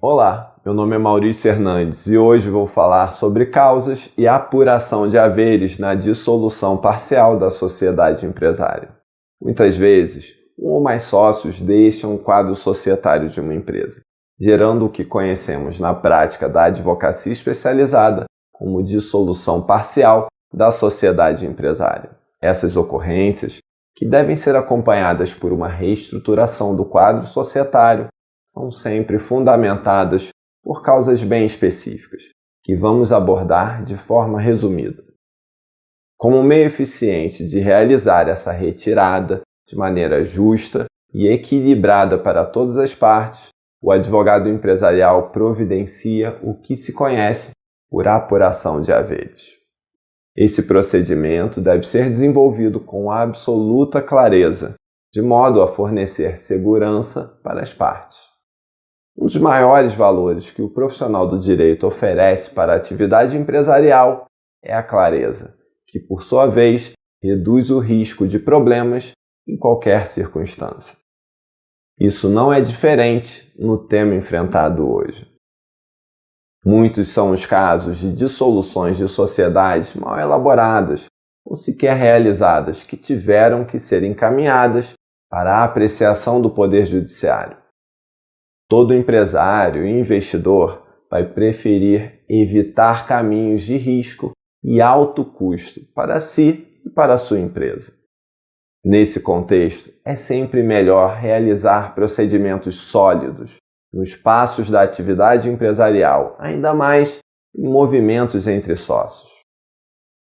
Olá, meu nome é Maurício Hernandes e hoje vou falar sobre causas e apuração de haveres na dissolução parcial da sociedade empresária. Muitas vezes, um ou mais sócios deixam o quadro societário de uma empresa, gerando o que conhecemos na prática da advocacia especializada como dissolução parcial da sociedade empresária. Essas ocorrências, que devem ser acompanhadas por uma reestruturação do quadro societário, são sempre fundamentadas por causas bem específicas, que vamos abordar de forma resumida. Como meio eficiente de realizar essa retirada de maneira justa e equilibrada para todas as partes, o advogado empresarial providencia o que se conhece por apuração de haveres. Esse procedimento deve ser desenvolvido com absoluta clareza, de modo a fornecer segurança para as partes. Um dos maiores valores que o profissional do direito oferece para a atividade empresarial é a clareza, que, por sua vez, reduz o risco de problemas em qualquer circunstância. Isso não é diferente no tema enfrentado hoje. Muitos são os casos de dissoluções de sociedades mal elaboradas ou sequer realizadas que tiveram que ser encaminhadas para a apreciação do Poder Judiciário. Todo empresário e investidor vai preferir evitar caminhos de risco e alto custo para si e para a sua empresa. Nesse contexto, é sempre melhor realizar procedimentos sólidos nos passos da atividade empresarial, ainda mais em movimentos entre sócios.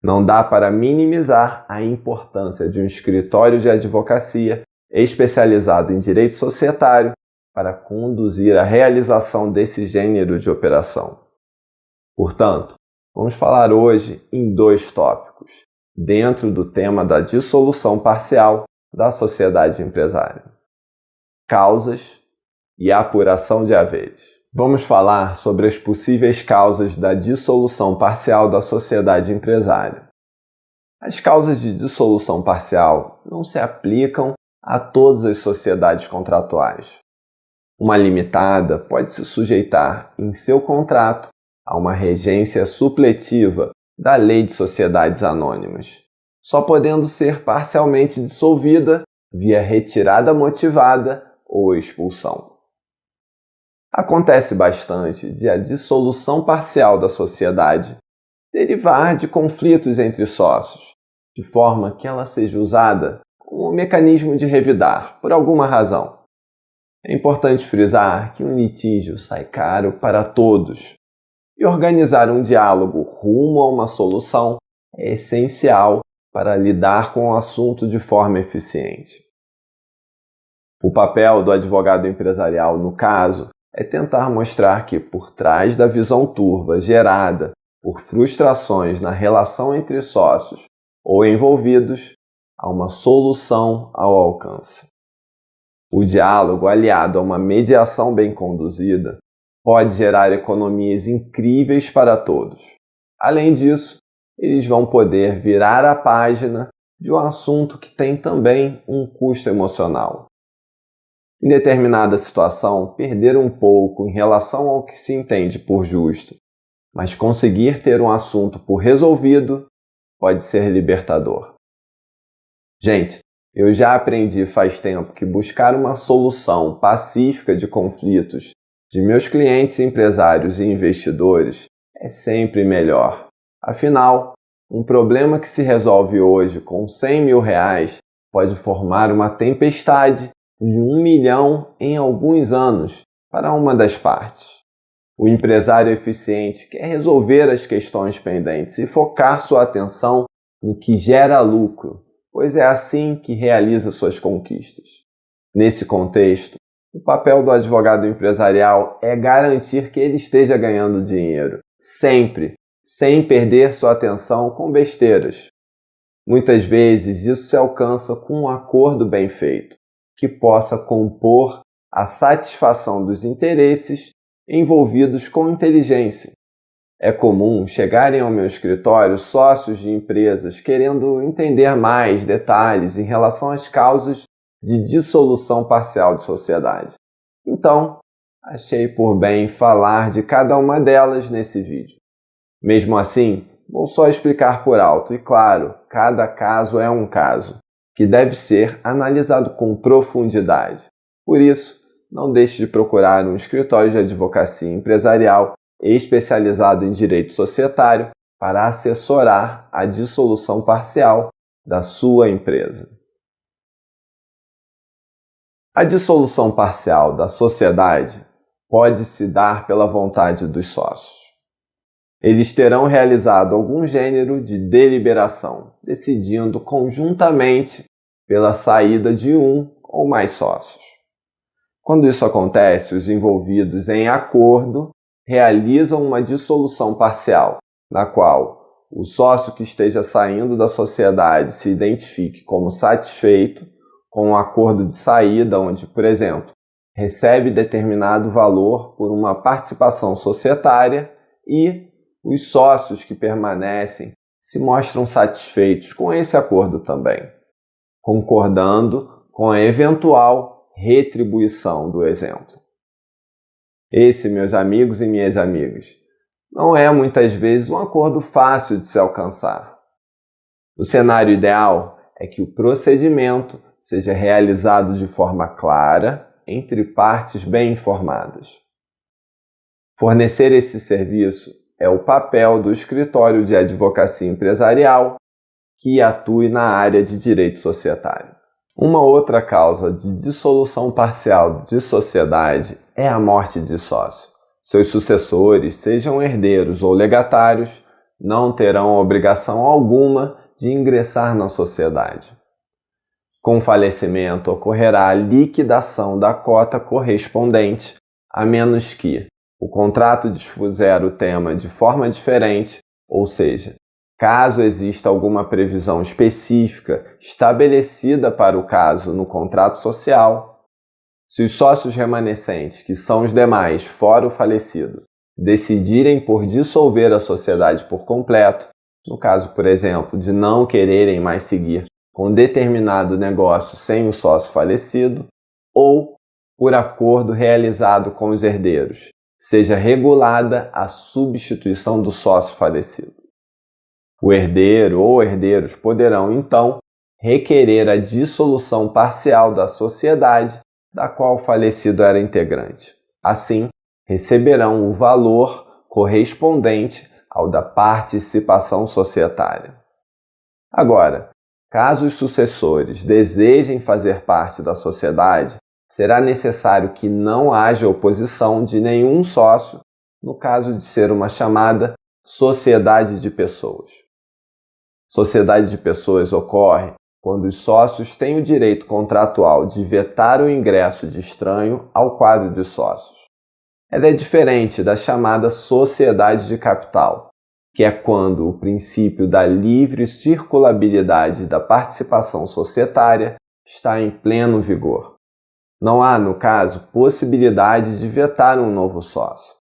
Não dá para minimizar a importância de um escritório de advocacia especializado em direito societário para conduzir a realização desse gênero de operação. Portanto, vamos falar hoje em dois tópicos, dentro do tema da dissolução parcial da sociedade empresária: causas e apuração de haveres. Vamos falar sobre as possíveis causas da dissolução parcial da sociedade empresária. As causas de dissolução parcial não se aplicam a todas as sociedades contratuais. Uma limitada pode se sujeitar em seu contrato a uma regência supletiva da Lei de Sociedades Anônimas, só podendo ser parcialmente dissolvida via retirada motivada ou expulsão. Acontece bastante de a dissolução parcial da sociedade derivar de conflitos entre sócios, de forma que ela seja usada como um mecanismo de revidar, por alguma razão. É importante frisar que um litígio sai caro para todos, e organizar um diálogo rumo a uma solução é essencial para lidar com o assunto de forma eficiente. O papel do advogado empresarial, no caso, é tentar mostrar que, por trás da visão turva gerada por frustrações na relação entre sócios ou envolvidos, há uma solução ao alcance. O diálogo, aliado a uma mediação bem conduzida, pode gerar economias incríveis para todos. Além disso, eles vão poder virar a página de um assunto que tem também um custo emocional. Em determinada situação, perder um pouco em relação ao que se entende por justo, mas conseguir ter um assunto por resolvido pode ser libertador. Gente, eu já aprendi faz tempo que buscar uma solução pacífica de conflitos de meus clientes empresários e investidores é sempre melhor. Afinal, um problema que se resolve hoje com R$100.000 pode formar uma tempestade de 1 milhão em alguns anos para uma das partes. O empresário eficiente quer resolver as questões pendentes e focar sua atenção no que gera lucro, pois é assim que realiza suas conquistas. Nesse contexto, o papel do advogado empresarial é garantir que ele esteja ganhando dinheiro, sempre, sem perder sua atenção com besteiras. Muitas vezes isso se alcança com um acordo bem feito, que possa compor a satisfação dos interesses envolvidos com inteligência. É comum chegarem ao meu escritório sócios de empresas querendo entender mais detalhes em relação às causas de dissolução parcial de sociedade. Então, achei por bem falar de cada uma delas nesse vídeo. Mesmo assim, vou só explicar por alto e, claro, cada caso é um caso, que deve ser analisado com profundidade. Por isso, não deixe de procurar um escritório de advocacia empresarial especializado em direito societário para assessorar a dissolução parcial da sua empresa. A dissolução parcial da sociedade pode se dar pela vontade dos sócios. Eles terão realizado algum gênero de deliberação, decidindo conjuntamente pela saída de um ou mais sócios. Quando isso acontece, os envolvidos em acordo realizam uma dissolução parcial, na qual o sócio que esteja saindo da sociedade se identifique como satisfeito com um acordo de saída onde, por exemplo, recebe determinado valor por uma participação societária e os sócios que permanecem se mostram satisfeitos com esse acordo também, concordando com a eventual retribuição do exemplo. Esse, meus amigos e minhas amigas, não é muitas vezes um acordo fácil de se alcançar. O cenário ideal é que o procedimento seja realizado de forma clara entre partes bem informadas. Fornecer esse serviço é o papel do escritório de advocacia empresarial que atue na área de direito societário. Uma outra causa de dissolução parcial de sociedade é a morte de sócio. Seus sucessores, sejam herdeiros ou legatários, não terão obrigação alguma de ingressar na sociedade. Com o falecimento, ocorrerá a liquidação da cota correspondente, a menos que o contrato dispuser o tema de forma diferente, ou seja, caso exista alguma previsão específica estabelecida para o caso no contrato social, se os sócios remanescentes, que são os demais fora o falecido, decidirem por dissolver a sociedade por completo, no caso, por exemplo, de não quererem mais seguir com determinado negócio sem o sócio falecido, ou por acordo realizado com os herdeiros, seja regulada a substituição do sócio falecido. O herdeiro ou herdeiros poderão, então, requerer a dissolução parcial da sociedade da qual o falecido era integrante. Assim, receberão o valor correspondente ao da participação societária. Agora, caso os sucessores desejem fazer parte da sociedade, será necessário que não haja oposição de nenhum sócio no caso de ser uma chamada sociedade de pessoas. Sociedade de pessoas ocorre quando os sócios têm o direito contratual de vetar o ingresso de estranho ao quadro de sócios. Ela é diferente da chamada sociedade de capital, que é quando o princípio da livre circulabilidade da participação societária está em pleno vigor. Não há, no caso, possibilidade de vetar um novo sócio.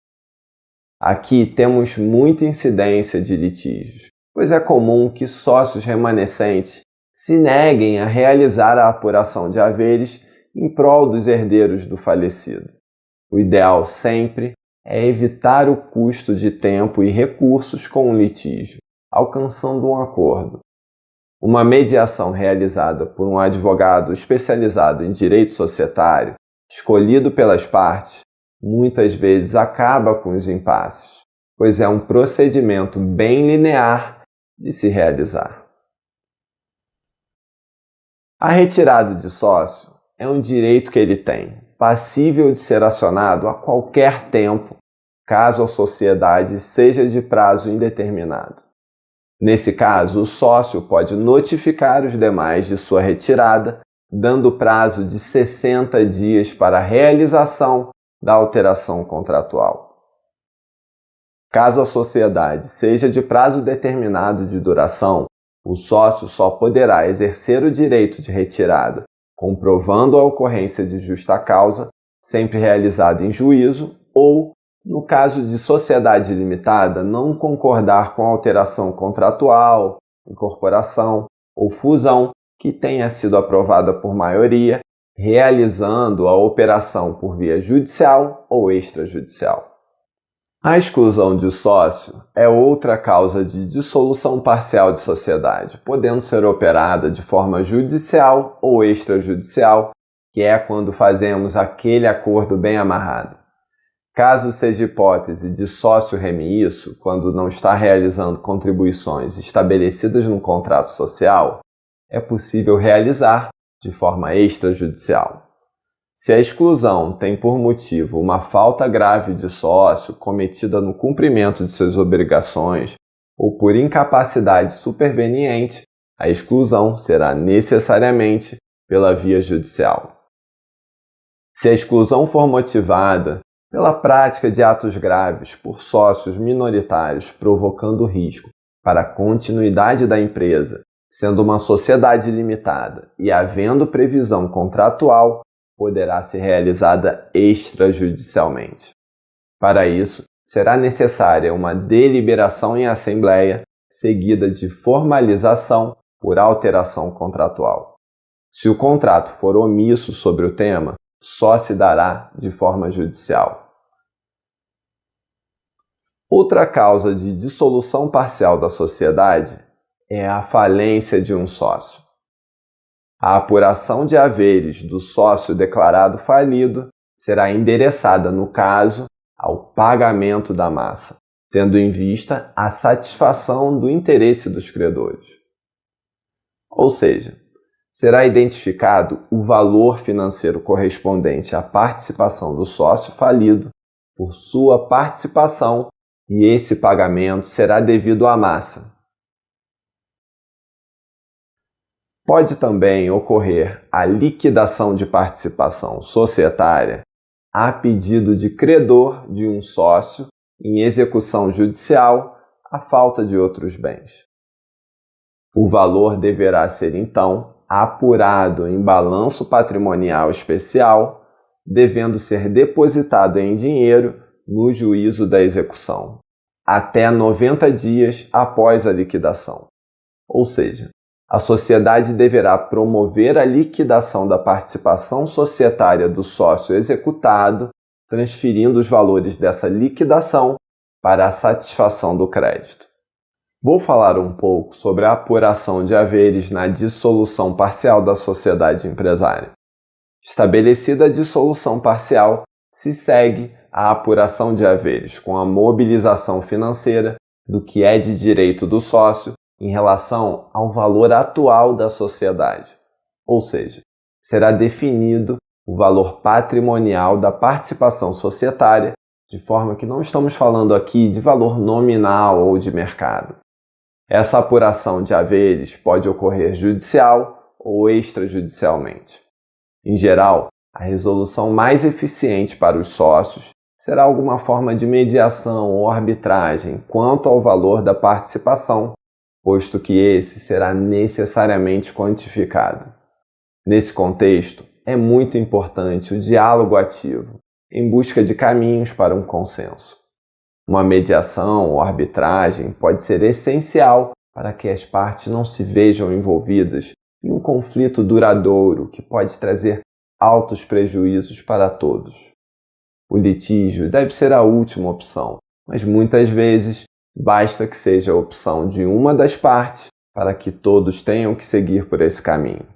Aqui temos muita incidência de litígios, pois é comum que sócios remanescentes se neguem a realizar a apuração de haveres em prol dos herdeiros do falecido. O ideal sempre é evitar o custo de tempo e recursos com o litígio, alcançando um acordo. Uma mediação realizada por um advogado especializado em direito societário, escolhido pelas partes, muitas vezes acaba com os impasses, pois é um procedimento bem linear de se realizar. A retirada de sócio é um direito que ele tem, passível de ser acionado a qualquer tempo, caso a sociedade seja de prazo indeterminado. Nesse caso, o sócio pode notificar os demais de sua retirada, dando prazo de 60 dias para a realização da alteração contratual. Caso a sociedade seja de prazo determinado de duração, o sócio só poderá exercer o direito de retirada, comprovando a ocorrência de justa causa, sempre realizada em juízo, ou, no caso de sociedade limitada, não concordar com a alteração contratual, incorporação ou fusão que tenha sido aprovada por maioria, realizando a operação por via judicial ou extrajudicial. A exclusão de sócio é outra causa de dissolução parcial de sociedade, podendo ser operada de forma judicial ou extrajudicial, que é quando fazemos aquele acordo bem amarrado. Caso seja hipótese de sócio remisso, quando não está realizando contribuições estabelecidas no contrato social, é possível realizar de forma extrajudicial. Se a exclusão tem por motivo uma falta grave de sócio cometida no cumprimento de suas obrigações ou por incapacidade superveniente, a exclusão será necessariamente pela via judicial. Se a exclusão for motivada pela prática de atos graves por sócios minoritários provocando risco para a continuidade da empresa, sendo uma sociedade limitada e havendo previsão contratual, poderá ser realizada extrajudicialmente. Para isso, será necessária uma deliberação em assembleia, seguida de formalização por alteração contratual. Se o contrato for omisso sobre o tema, só se dará de forma judicial. Outra causa de dissolução parcial da sociedade é a falência de um sócio. A apuração de haveres do sócio declarado falido será endereçada, no caso, ao pagamento da massa, tendo em vista a satisfação do interesse dos credores. Ou seja, será identificado o valor financeiro correspondente à participação do sócio falido por sua participação e esse pagamento será devido à massa. Pode também ocorrer a liquidação de participação societária a pedido de credor de um sócio em execução judicial à falta de outros bens. O valor deverá ser, então, apurado em balanço patrimonial especial, devendo ser depositado em dinheiro no juízo da execução, até 90 dias após a liquidação. Ou seja, a sociedade deverá promover a liquidação da participação societária do sócio executado, transferindo os valores dessa liquidação para a satisfação do crédito. Vou falar um pouco sobre a apuração de haveres na dissolução parcial da sociedade empresária. Estabelecida a dissolução parcial, se segue a apuração de haveres com a mobilização financeira do que é de direito do sócio em relação ao valor atual da sociedade, ou seja, será definido o valor patrimonial da participação societária, de forma que não estamos falando aqui de valor nominal ou de mercado. Essa apuração de haveres pode ocorrer judicial ou extrajudicialmente. Em geral, a resolução mais eficiente para os sócios será alguma forma de mediação ou arbitragem quanto ao valor da participação, posto que esse será necessariamente quantificado. Nesse contexto, é muito importante o diálogo ativo, em busca de caminhos para um consenso. Uma mediação ou arbitragem pode ser essencial para que as partes não se vejam envolvidas em um conflito duradouro que pode trazer altos prejuízos para todos. O litígio deve ser a última opção, mas muitas vezes basta que seja a opção de uma das partes para que todos tenham que seguir por esse caminho.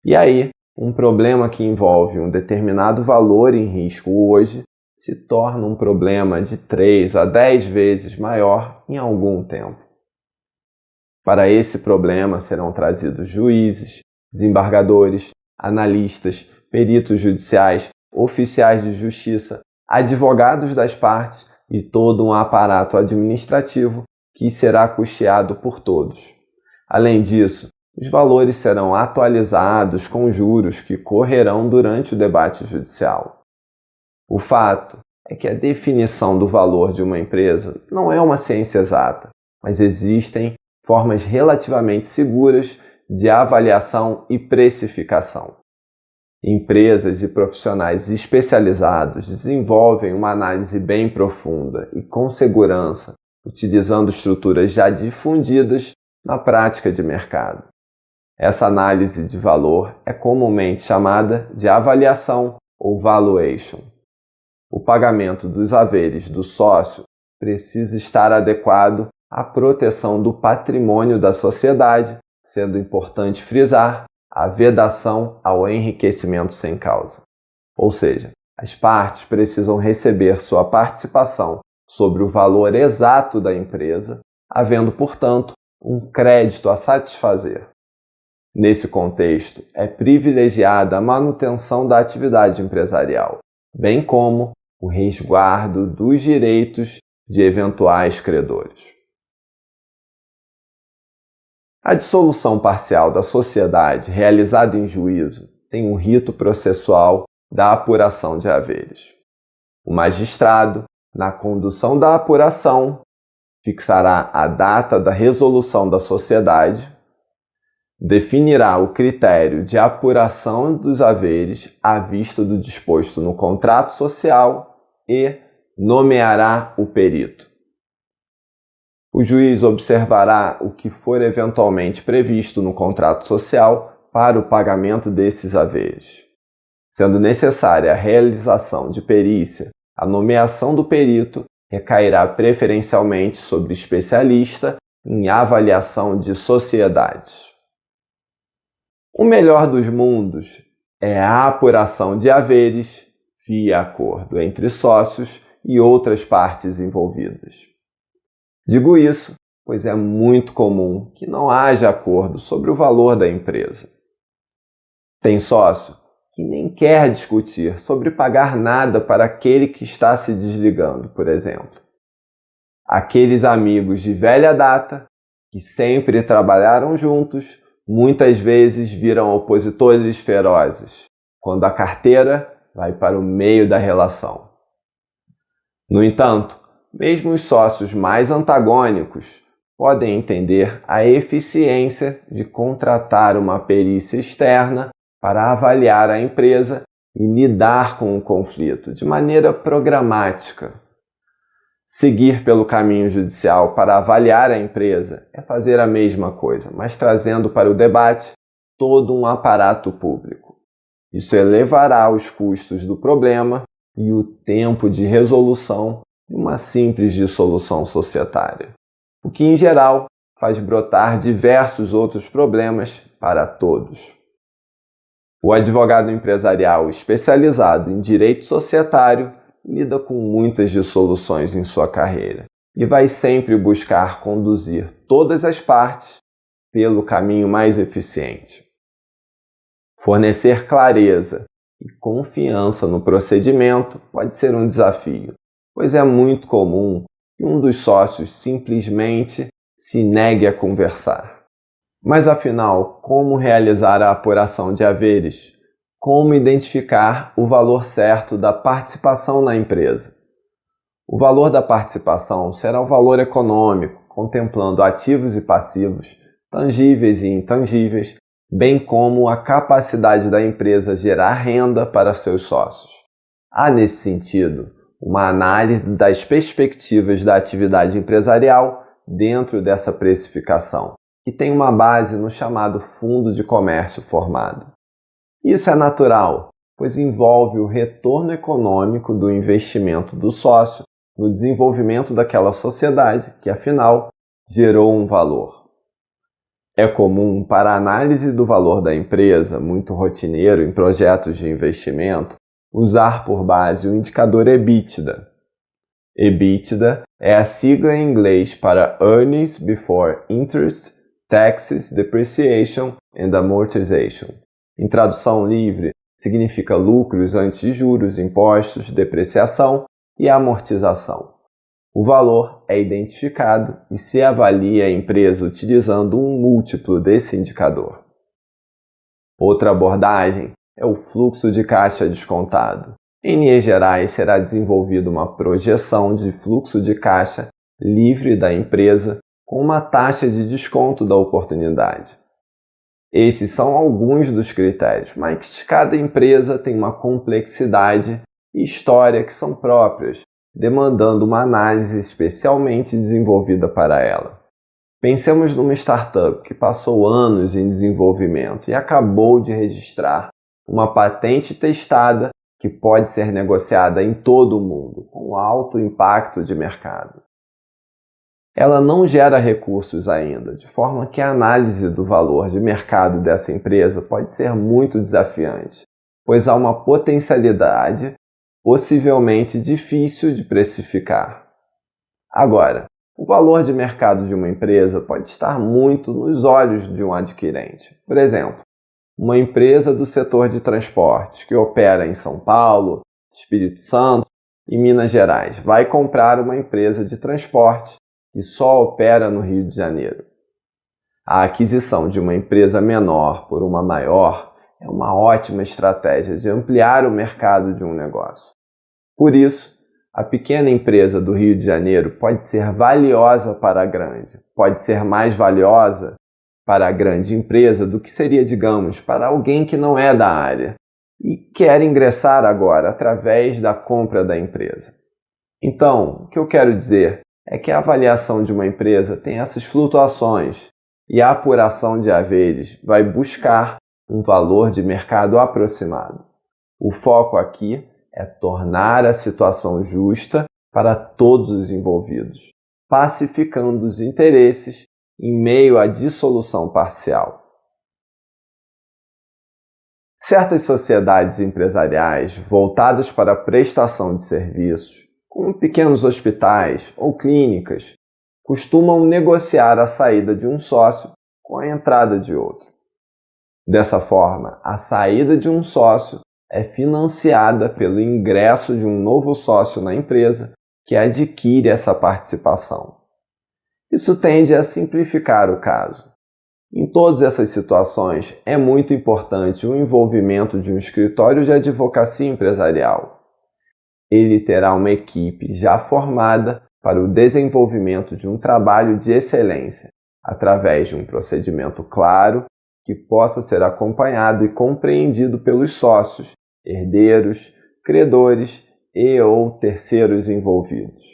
E aí, um problema que envolve um determinado valor em risco hoje se torna um problema de 3 a 10 vezes maior em algum tempo. Para esse problema serão trazidos juízes, desembargadores, analistas, peritos judiciais, oficiais de justiça, advogados das partes e todo um aparato administrativo que será custeado por todos. Além disso, os valores serão atualizados com juros que correrão durante o debate judicial. O fato é que a definição do valor de uma empresa não é uma ciência exata, mas existem formas relativamente seguras de avaliação e precificação. Empresas e profissionais especializados desenvolvem uma análise bem profunda e com segurança, utilizando estruturas já difundidas na prática de mercado. Essa análise de valor é comumente chamada de avaliação ou valuation. O pagamento dos haveres do sócio precisa estar adequado à proteção do patrimônio da sociedade, sendo importante frisar a vedação ao enriquecimento sem causa. Ou seja, as partes precisam receber sua participação sobre o valor exato da empresa, havendo, portanto, um crédito a satisfazer. Nesse contexto, é privilegiada a manutenção da atividade empresarial, bem como o resguardo dos direitos de eventuais credores. A dissolução parcial da sociedade realizada em juízo tem um rito processual da apuração de haveres. O magistrado, na condução da apuração, fixará a data da resolução da sociedade, definirá o critério de apuração dos haveres à vista do disposto no contrato social e nomeará o perito. O juiz observará o que for eventualmente previsto no contrato social para o pagamento desses haveres. Sendo necessária a realização de perícia, a nomeação do perito recairá preferencialmente sobre especialista em avaliação de sociedades. O melhor dos mundos é a apuração de haveres via acordo entre sócios e outras partes envolvidas. Digo isso, pois é muito comum que não haja acordo sobre o valor da empresa. Tem sócio que nem quer discutir sobre pagar nada para aquele que está se desligando, por exemplo. Aqueles amigos de velha data, que sempre trabalharam juntos, muitas vezes viram opositores ferozes, quando a carteira vai para o meio da relação. No entanto, mesmo os sócios mais antagônicos podem entender a eficiência de contratar uma perícia externa para avaliar a empresa e lidar com o conflito de maneira programática. Seguir pelo caminho judicial para avaliar a empresa é fazer a mesma coisa, mas trazendo para o debate todo um aparato público. Isso elevará os custos do problema e o tempo de resolução de uma simples dissolução societária, o que, em geral, faz brotar diversos outros problemas para todos. O advogado empresarial especializado em direito societário lida com muitas dissoluções em sua carreira e vai sempre buscar conduzir todas as partes pelo caminho mais eficiente. Fornecer clareza e confiança no procedimento pode ser um desafio, pois é muito comum que um dos sócios simplesmente se negue a conversar. Mas afinal, como realizar a apuração de haveres? Como identificar o valor certo da participação na empresa? O valor da participação será o valor econômico, contemplando ativos e passivos, tangíveis e intangíveis, bem como a capacidade da empresa gerar renda para seus sócios. Há, nesse sentido, uma análise das perspectivas da atividade empresarial dentro dessa precificação, que tem uma base no chamado fundo de comércio formado. Isso é natural, pois envolve o retorno econômico do investimento do sócio no desenvolvimento daquela sociedade que, afinal, gerou um valor. É comum, para a análise do valor da empresa, muito rotineiro em projetos de investimento, usar por base o indicador EBITDA. EBITDA é a sigla em inglês para Earnings Before Interest, Taxes, Depreciation and Amortization. Em tradução livre, significa lucros antes de juros, impostos, depreciação e amortização. O valor é identificado e se avalia a empresa utilizando um múltiplo desse indicador. Outra abordagem é o fluxo de caixa descontado. Em linhas gerais, será desenvolvida uma projeção de fluxo de caixa livre da empresa com uma taxa de desconto da oportunidade. Esses são alguns dos critérios, mas cada empresa tem uma complexidade e história que são próprias, demandando uma análise especialmente desenvolvida para ela. Pensemos numa startup que passou anos em desenvolvimento e acabou de registrar uma patente testada que pode ser negociada em todo o mundo, com alto impacto de mercado. Ela não gera recursos ainda, de forma que a análise do valor de mercado dessa empresa pode ser muito desafiante, pois há uma potencialidade possivelmente difícil de precificar. Agora, o valor de mercado de uma empresa pode estar muito nos olhos de um adquirente. Por exemplo, uma empresa do setor de transportes que opera em São Paulo, Espírito Santo e Minas Gerais vai comprar uma empresa de transporte que só opera no Rio de Janeiro. A aquisição de uma empresa menor por uma maior é uma ótima estratégia de ampliar o mercado de um negócio. Por isso, a pequena empresa do Rio de Janeiro pode ser valiosa para a grande, pode ser mais valiosa para a grande empresa do que seria, digamos, para alguém que não é da área e quer ingressar agora através da compra da empresa. Então, o que eu quero dizer é que a avaliação de uma empresa tem essas flutuações e a apuração de haveres vai buscar um valor de mercado aproximado. O foco aqui é tornar a situação justa para todos os envolvidos, pacificando os interesses em meio à dissolução parcial. Certas sociedades empresariais voltadas para a prestação de serviços, como pequenos hospitais ou clínicas, costumam negociar a saída de um sócio com a entrada de outro. Dessa forma, a saída de um sócio é financiada pelo ingresso de um novo sócio na empresa que adquire essa participação. Isso tende a simplificar o caso. Em todas essas situações, é muito importante o envolvimento de um escritório de advocacia empresarial. Ele terá uma equipe já formada para o desenvolvimento de um trabalho de excelência, através de um procedimento claro que possa ser acompanhado e compreendido pelos sócios, herdeiros, credores e/ou terceiros envolvidos.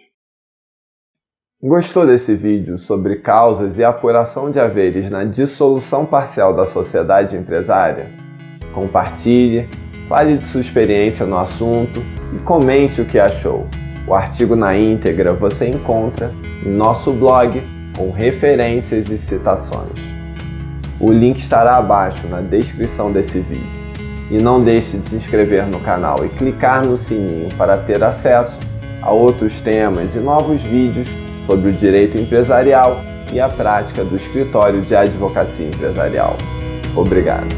Gostou desse vídeo sobre causas e apuração de haveres na dissolução parcial da sociedade empresária? Compartilhe, fale de sua experiência no assunto e comente o que achou. O artigo na íntegra você encontra em nosso blog com referências e citações. O link estará abaixo na descrição desse vídeo. E não deixe de se inscrever no canal e clicar no sininho para ter acesso a outros temas e novos vídeos sobre o direito empresarial e a prática do escritório de advocacia empresarial. Obrigado.